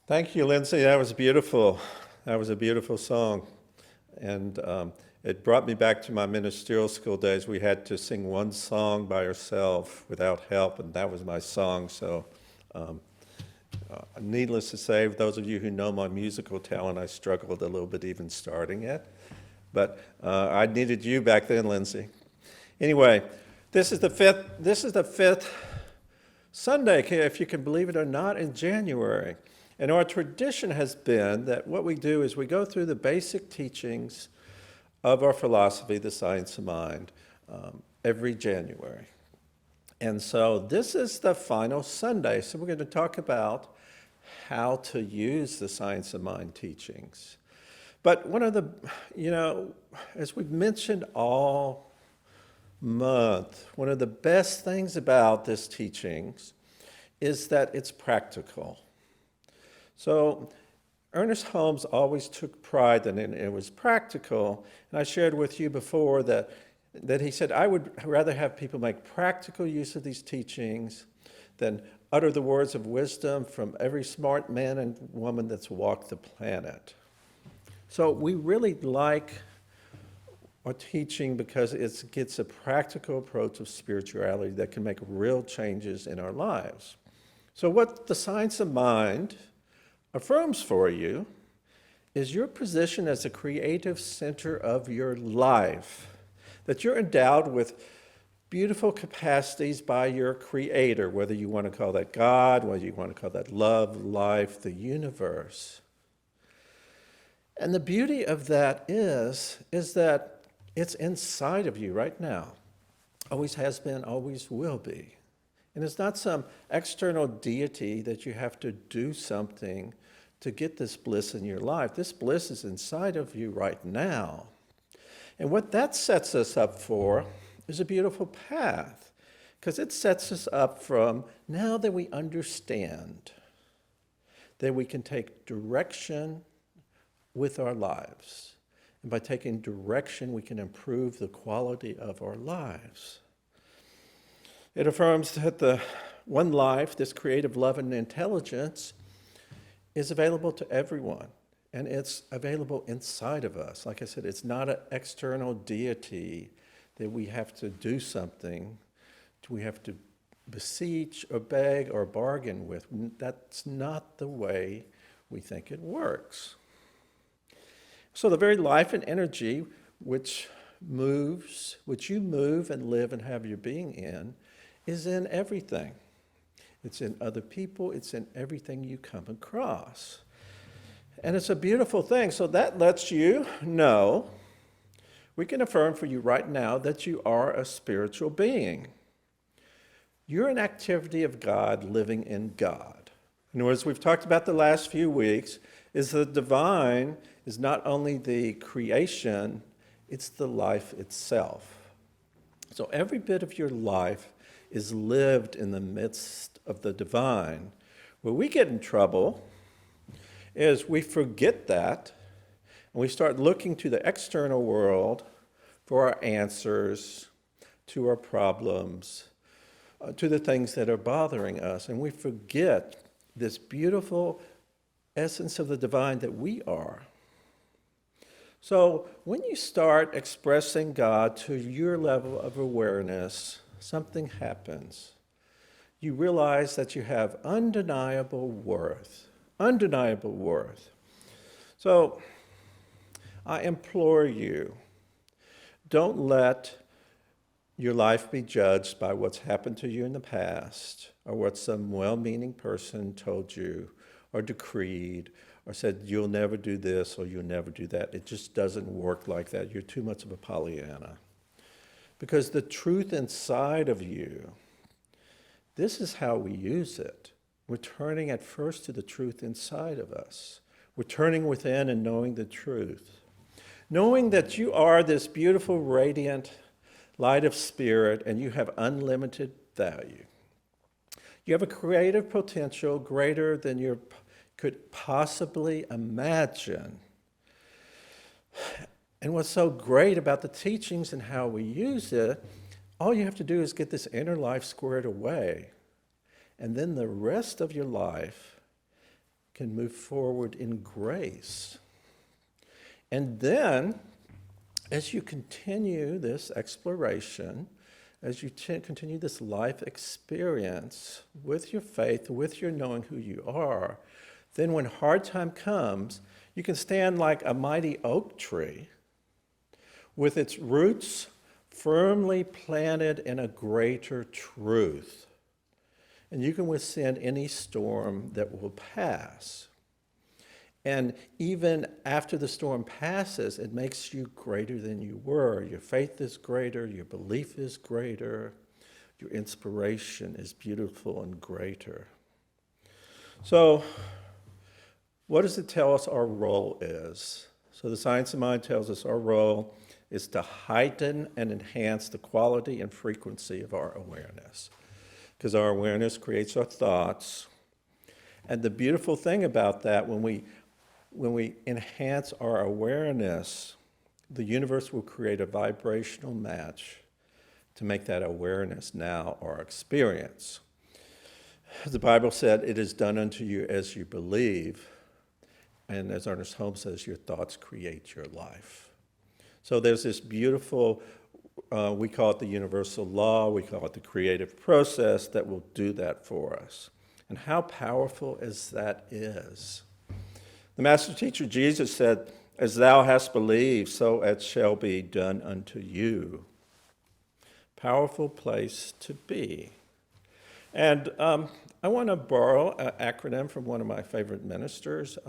Thank you, Lindsay. That was beautiful. That was a beautiful song. And it brought me back to my ministerial school days. We had to sing one song by ourselves without help, and that was my song. So, needless to say, those of you who know my musical talent, I struggled a little bit even starting it. But I needed you back then, Lindsay. Anyway, this is the fifth Sunday, if you can believe it or not, in January. And our tradition has been that what we do is we go through the basic teachings of our philosophy, the science of mind, every January. And so this is the final Sunday. So we're going to talk about how to use the science of mind teachings. But one of the, as we've mentioned all month, one of the best things about this teachings is that it's practical. So Ernest Holmes always took pride in it, and it was practical. And I shared with you before that he said, I would rather have people make practical use of these teachings than utter the words of wisdom from every smart man and woman that's walked the planet. So we really like our teaching because it gets a practical approach of spirituality that can make real changes in our lives. So what the science of mind affirms for you is your position as a creative center of your life, that you're endowed with beautiful capacities by your creator, whether you want to call that God, whether you want to call that love, life, the universe. And the beauty of that is that it's inside of you right now. Always has been, always will be. And it's not some external deity that you have to do something to get this bliss in your life. This bliss is inside of you right now. And what that sets us up for is a beautiful path, because it sets us up from now that we understand that we can take direction with our lives. And by taking direction, we can improve the quality of our lives. It affirms that the one life, this creative love and intelligence, is available to everyone, and it's available inside of us. Like I said, it's not an external deity that we have to do something, we have to beseech or beg or bargain with. That's not the way we think it works. So the very life and energy which you move and live and have your being in, is in everything. It's in other people, it's in everything you come across. And it's a beautiful thing. So that lets you know, we can affirm for you right now that you are a spiritual being. You're an activity of God living in God. And as we've talked about the last few weeks, is the divine is not only the creation, it's the life itself. So every bit of your life is lived in the midst of the divine. Where we get in trouble is we forget that, and we start looking to the external world for our answers to our problems, to the things that are bothering us, and we forget this beautiful essence of the divine that we are. So when you start expressing God to your level of awareness, something happens. You realize that you have undeniable worth. Undeniable worth. So I implore you, don't let your life be judged by what's happened to you in the past, or what some well-meaning person told you, or decreed, or said, you'll never do this, or you'll never do that. It just doesn't work like that. You're too much of a Pollyanna. Because the truth inside of you, this is how we use it. We're turning at first to the truth inside of us. We're turning within and knowing the truth. Knowing that you are this beautiful, radiant light of spirit, and you have unlimited value. You have a creative potential greater than you could possibly imagine. And what's so great about the teachings and how we use it, all you have to do is get this inner life squared away. And then the rest of your life can move forward in grace. And then, as you continue this exploration, as you continue this life experience with your faith, with your knowing who you are, then when hard time comes, you can stand like a mighty oak tree with its roots firmly planted in a greater truth. And you can withstand any storm that will pass. And even after the storm passes, it makes you greater than you were. Your faith is greater, your belief is greater, your inspiration is beautiful and greater. So, what does it tell us our role is? So the Science of Mind tells us our role is to heighten and enhance the quality and frequency of our awareness. Because our awareness creates our thoughts. And the beautiful thing about that, when we enhance our awareness, the universe will create a vibrational match to make that awareness now our experience. The Bible said, "It is done unto you as you believe." And as Ernest Holmes says, your thoughts create your life. So there's this beautiful, we call it the universal law, we call it the creative process that will do that for us. And how powerful as that is. The Master Teacher Jesus said, "As thou hast believed, so it shall be done unto you." Powerful place to be. And I want to borrow an acronym from one of my favorite ministers,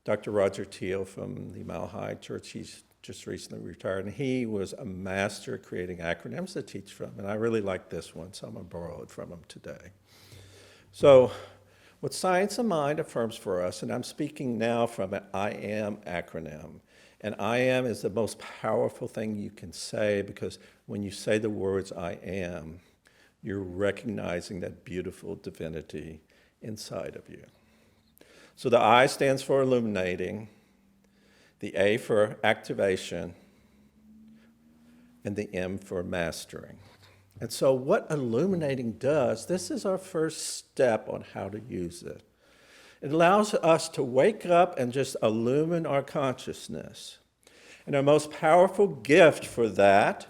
Dr. Roger Teal from the Mile High Church. He's just recently retired, and he was a master at creating acronyms to teach from, and I really like this one, so I'm going to borrow it from him today. So, what Science of Mind affirms for us, and I'm speaking now from an I am acronym, and I am is the most powerful thing you can say, because when you say the words I am, you're recognizing that beautiful divinity inside of you. So the I stands for illuminating, the A for activation, and the M for mastering. And so what illuminating does, this is our first step on how to use it. It allows us to wake up and just illumine our consciousness. And our most powerful gift for that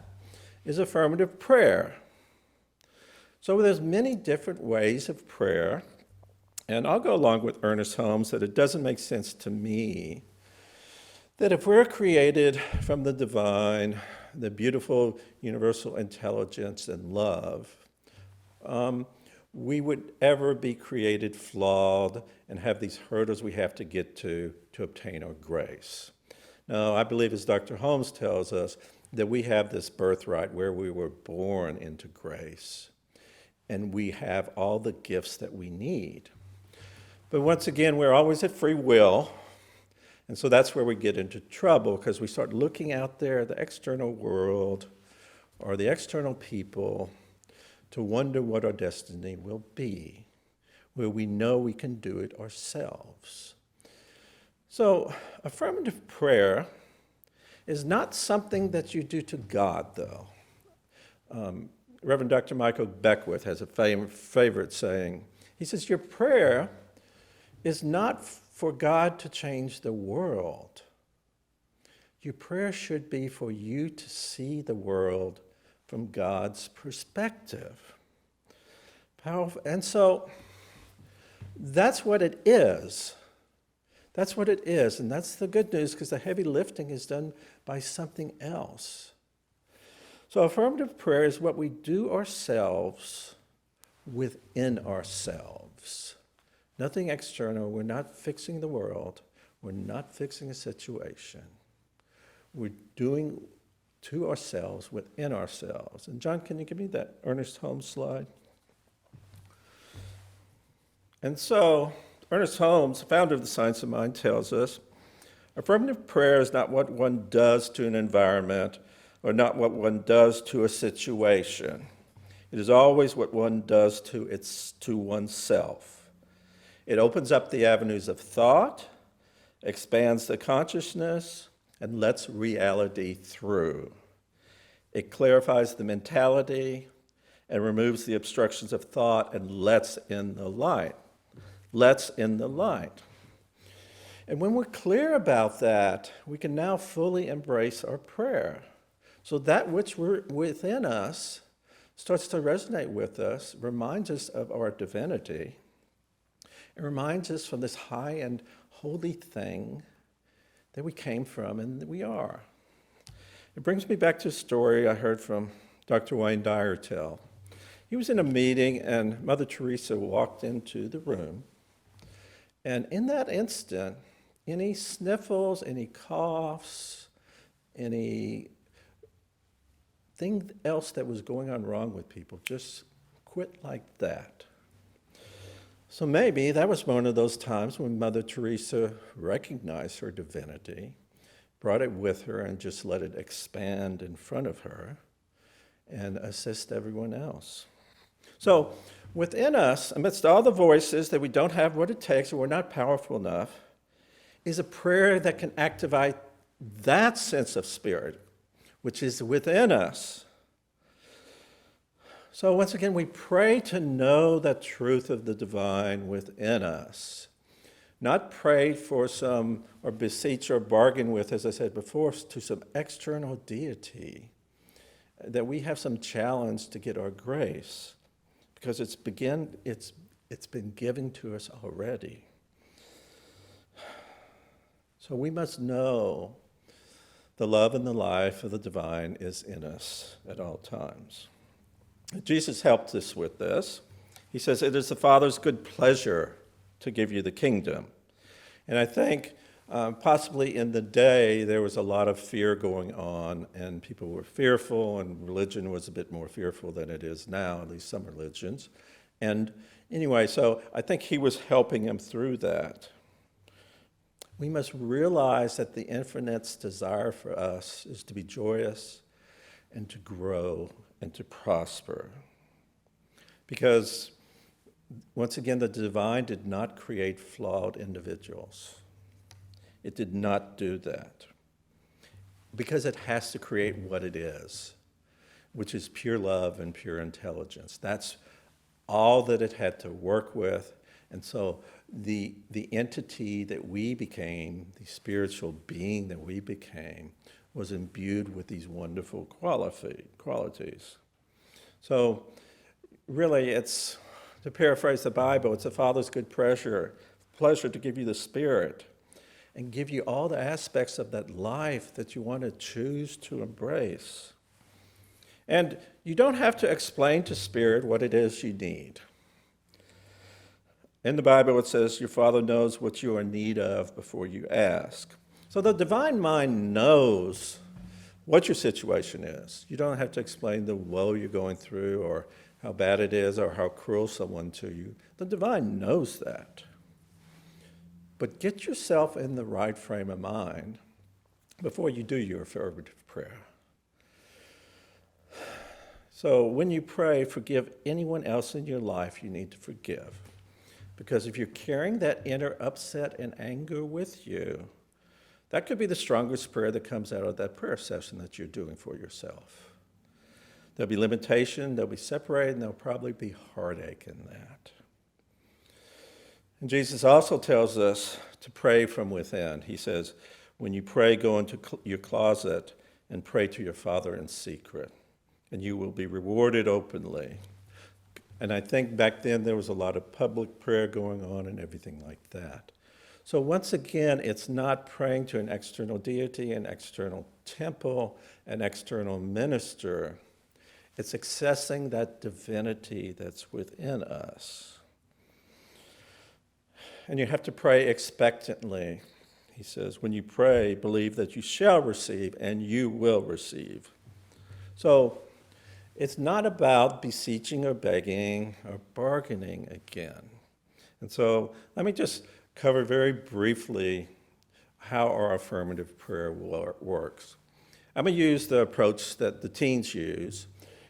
is affirmative prayer. So there's many different ways of prayer, and I'll go along with Ernest Holmes that it doesn't make sense to me that if we're created from the divine, the beautiful universal intelligence and love, we would ever be created flawed and have these hurdles we have to get to obtain our grace. Now, I believe, as Dr. Holmes tells us, that we have this birthright where we were born into grace, and we have all the gifts that we need. But once again, we're always at free will, and so that's where we get into trouble, because we start looking out there at the external world or the external people to wonder what our destiny will be, where we know we can do it ourselves. So affirmative prayer is not something that you do to God, though. Reverend Dr. Michael Beckwith has a favorite saying. He says, your prayer is not for God to change the world. Your prayer should be for you to see the world from God's perspective. Powerful. And so that's what it is. That's what it is, and that's the good news, because the heavy lifting is done by something else. So affirmative prayer is what we do ourselves within ourselves. Nothing external. We're not fixing the world. We're not fixing a situation. We're doing to ourselves within ourselves. And John, can you give me that Ernest Holmes slide? And so Ernest Holmes, founder of the Science of Mind, tells us, affirmative prayer is not what one does to an environment or not what one does to a situation. It is always what one does to oneself. It opens up the avenues of thought, expands the consciousness, and lets reality through. It clarifies the mentality and removes the obstructions of thought and lets in the light. Lets in the light. And when we're clear about that, we can now fully embrace our prayer. So that which within us starts to resonate with us, reminds us of our divinity. It reminds us from this high and holy thing that we came from and that we are. It brings me back to a story I heard from Dr. Wayne Dyer tell. He was in a meeting and Mother Teresa walked into the room. And in that instant, any sniffles, any coughs, anything else that was going on wrong with people just quit like that. So maybe that was one of those times when Mother Teresa recognized her divinity, brought it with her, and just let it expand in front of her and assist everyone else. So within us, amidst all the voices that we don't have what it takes or we're not powerful enough, is a prayer that can activate that sense of spirit, which is within us. So once again, we pray to know the truth of the divine within us. Not pray for some, or beseech or bargain with, as I said before, to some external deity, that we have some challenge to get our grace, because it's been given to us already. So we must know the love and the life of the divine is in us at all times. Jesus helped us with this. He says, "It is the Father's good pleasure to give you the kingdom." And I think possibly in the day there was a lot of fear going on, and people were fearful, and religion was a bit more fearful than it is now, at least some religions. And anyway, so I think he was helping him through that. We must realize that the infinite's desire for us is to be joyous and to grow and to prosper. Because, once again, the divine did not create flawed individuals. It did not do that. Because it has to create what it is, which is pure love and pure intelligence. That's all that it had to work with. And so the entity that we became, the spiritual being that we became, was imbued with these wonderful qualities. So really, it's, to paraphrase the Bible, it's the Father's good pleasure to give you the Spirit and give you all the aspects of that life that you want to choose to embrace. And you don't have to explain to Spirit what it is you need. In the Bible, it says your Father knows what you are in need of before you ask. So the divine mind knows what your situation is. You don't have to explain the woe you're going through or how bad it is or how cruel someone to you. The divine knows that. But get yourself in the right frame of mind before you do your affirmative prayer. So when you pray, forgive anyone else in your life you need to forgive. Because if you're carrying that inner upset and anger with you, that could be the strongest prayer that comes out of that prayer session that you're doing for yourself. There'll be limitation, there'll be separated, and there'll probably be heartache in that. And Jesus also tells us to pray from within. He says, when you pray, go into your closet and pray to your Father in secret, and you will be rewarded openly. And I think back then there was a lot of public prayer going on and everything like that. So once again, it's not praying to an external deity, an external temple, an external minister. It's accessing that divinity that's within us. And you have to pray expectantly. He says, when you pray, believe that you shall receive and you will receive. So it's not about beseeching or begging or bargaining again. And so let me just cover very briefly how our affirmative prayer works. I'm going to use the approach that the teens use,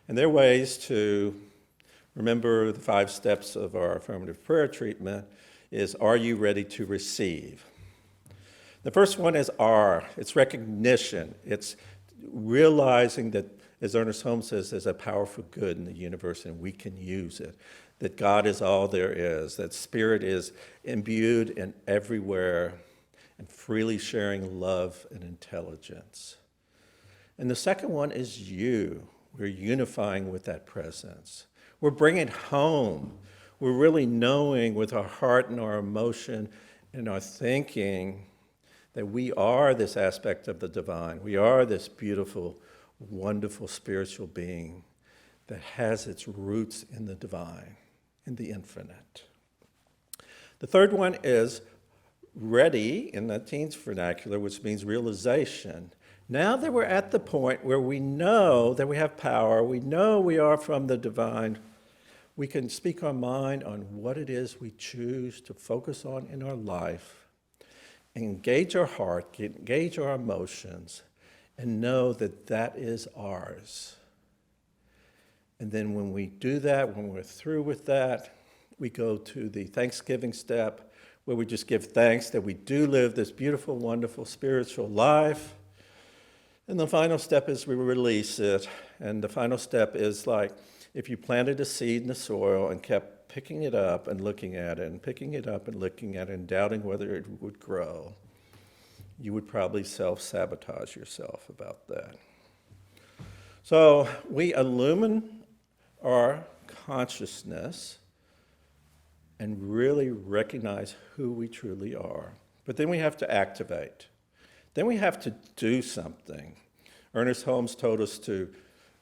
and there are ways to remember the 5 steps of our affirmative prayer treatment is, are you ready to receive? The first one is R. It's recognition. It's realizing that, as Ernest Holmes says, there's a powerful good in the universe and we can use it. That God is all there is, that Spirit is imbued in everywhere, and freely sharing love and intelligence. And the second one is you. We're unifying with that presence. We're bringing it home. We're really knowing with our heart and our emotion and our thinking that we are this aspect of the divine. We are this beautiful, wonderful spiritual being that has its roots in the divine, in the infinite. The third one is ready in the teens vernacular, which means realization. Now that we're at the point where we know that we have power, we know we are from the divine, we can speak our mind on what it is we choose to focus on in our life, engage our heart, engage our emotions, and know that that is ours. And then when we do that, when we're through with that, we go to the Thanksgiving step, where we just give thanks that we do live this beautiful, wonderful spiritual life. And the final step is we release it. And the final step is like if you planted a seed in the soil and kept picking it up and looking at it and picking it up and looking at it and doubting whether it would grow, you would probably self-sabotage yourself about that. So we illumine our consciousness and really recognize who we truly are. But then we have to activate. Then we have to do something. Ernest Holmes told us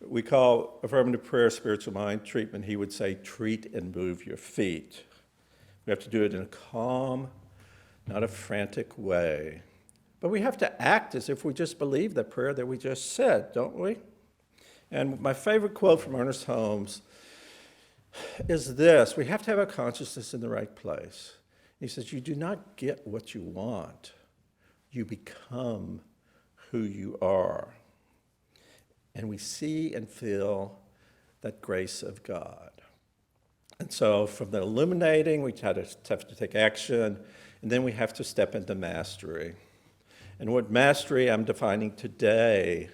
we call affirmative prayer spiritual mind treatment. He would say, treat and move your feet. We have to do it in a calm, not a frantic way. But we have to act as if we just believe that prayer that we just said, don't we? And my favorite quote from Ernest Holmes is this: we have to have our consciousness in the right place. He says, you do not get what you want. You become who you are. And we see and feel that grace of God. And so from the illuminating, we have to take action, and then we have to step into mastery. And what mastery I'm defining today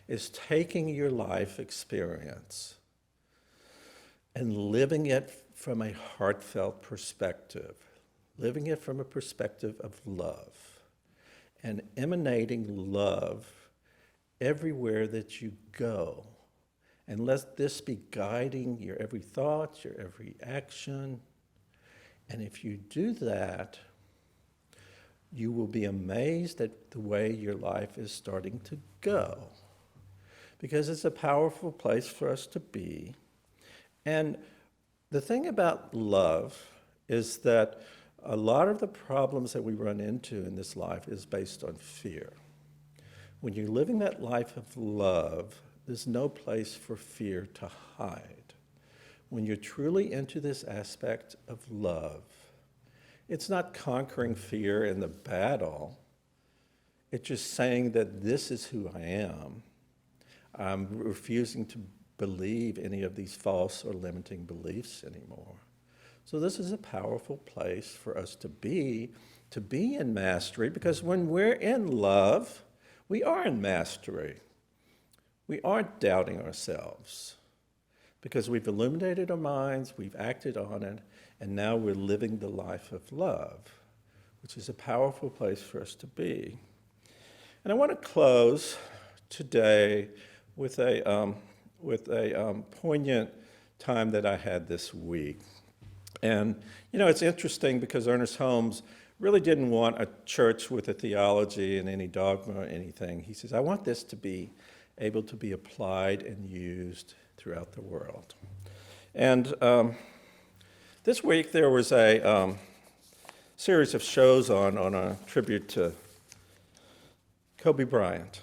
is taking your life experience and living it from a heartfelt perspective, living it from a perspective of love, and emanating love everywhere that you go. And let this be guiding your every thought, your every action. And if you do that, you will be amazed at the way your life is starting to go. Because it's a powerful place for us to be. And the thing about love is that a lot of the problems that we run into in this life is based on fear. When you're living that life of love, there's no place for fear to hide. When you're truly into this aspect of love, it's not conquering fear in the battle. It's just saying that this is who I am. I'm refusing to believe any of these false or limiting beliefs anymore. So this is a powerful place for us to be in mastery, because when we're in love, we are in mastery. We aren't doubting ourselves because we've illuminated our minds, we've acted on it, and now we're living the life of love, which is a powerful place for us to be. And I want to close today with a poignant time that I had this week. And, you know, it's interesting because Ernest Holmes really didn't want a church with a theology and any dogma or anything. He says, I want this to be able to be applied and used throughout the world. And this week there was a series of shows on a tribute to Kobe Bryant.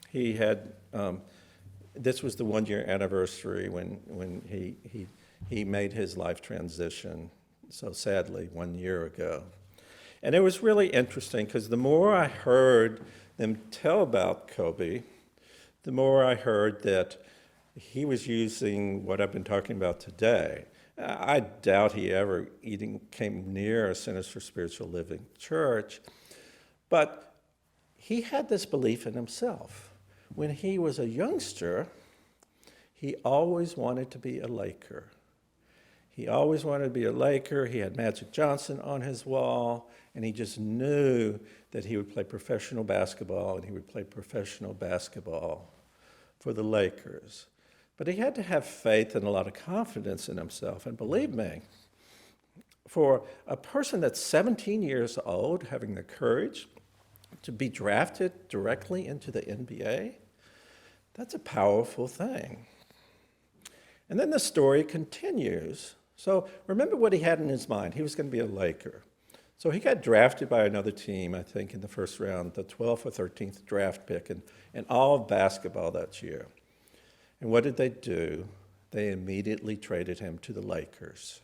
He had, this was the one-year anniversary when he made his life transition, so sadly, 1 year ago. And it was really interesting because the more I heard them tell about Kobe, the more I heard that he was using what I've been talking about today. I doubt he ever even came near a Centers for Spiritual Living church, but he had this belief in himself. When he was a youngster, he always wanted to be a Laker. He always wanted to be a Laker. He had Magic Johnson on his wall, and he just knew that he would play professional basketball, and he would play professional basketball for the Lakers. But he had to have faith and a lot of confidence in himself. And believe me, for a person that's 17 years old, having the courage to be drafted directly into the NBA, that's a powerful thing. And then the story continues. So remember what he had in his mind. He was going to be a Laker. So he got drafted by another team, I think, in the first round, the 12th or 13th draft pick in all of basketball that year. And what did they do? They immediately traded him to the Lakers.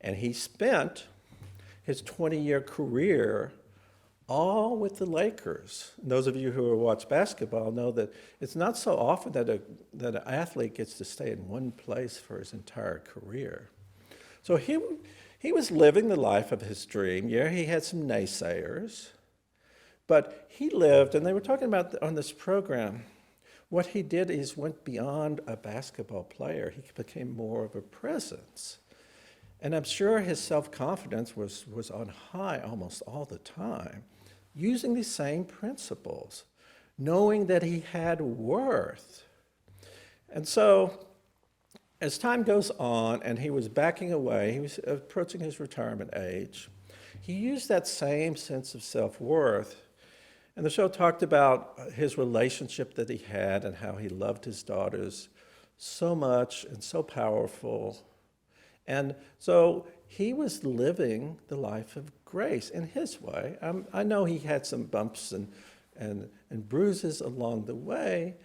And he spent his 20-year career all with the Lakers. And those of you who watch basketball know that it's not so often that an athlete gets to stay in one place for his entire career. So he was living the life of his dream. Yeah, he had some naysayers, but he lived, and they were talking about on this program, what he did is went beyond a basketball player. He became more of a presence. And I'm sure his self-confidence was on high almost all the time, using these same principles, knowing that he had worth. And so as time goes on and he was backing away, he was approaching his retirement age, he used that same sense of self-worth. And the show talked about his relationship that he had and how he loved his daughters so much and so powerful. And so he was living the life of grace in his way. I know he had some bumps and bruises along the way,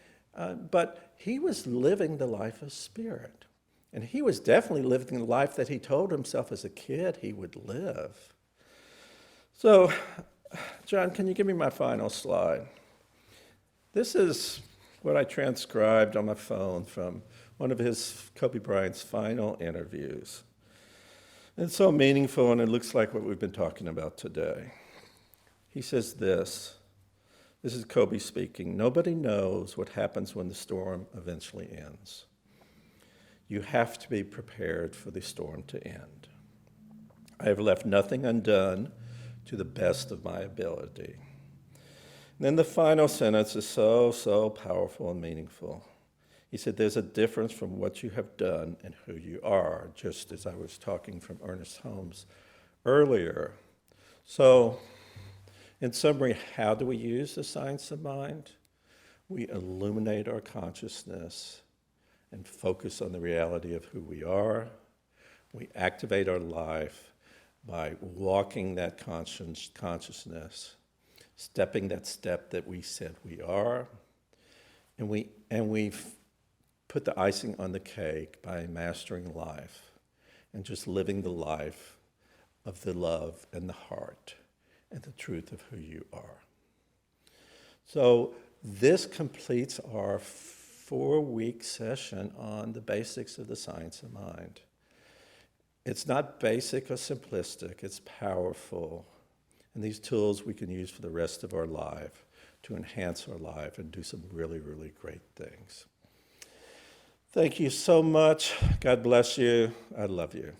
but he was living the life of spirit. And he was definitely living the life that he told himself as a kid he would live. So, John, can you give me my final slide? This is what I transcribed on my phone from one of Kobe Bryant's final interviews. It's so meaningful, and it looks like what we've been talking about today. He says this is Kobe speaking: "Nobody knows what happens when the storm eventually ends. You have to be prepared for the storm to end. I have left nothing undone to the best of my ability." And then the final sentence is so powerful and meaningful. He said, "There's a difference from what you have done and who you are," just as I was talking from Ernest Holmes earlier. So, in summary, how do we use the science of mind? We illuminate our consciousness and focus on the reality of who we are. We activate our life by walking that consciousness, stepping that step that we said we are, and we put the icing on the cake by mastering life and just living the life of the love and the heart and the truth of who you are. So this completes our 4-week session on the basics of the science of mind. It's not basic or simplistic, it's powerful. And these tools we can use for the rest of our life to enhance our life and do some really, really great things. Thank you so much. God bless you. I love you.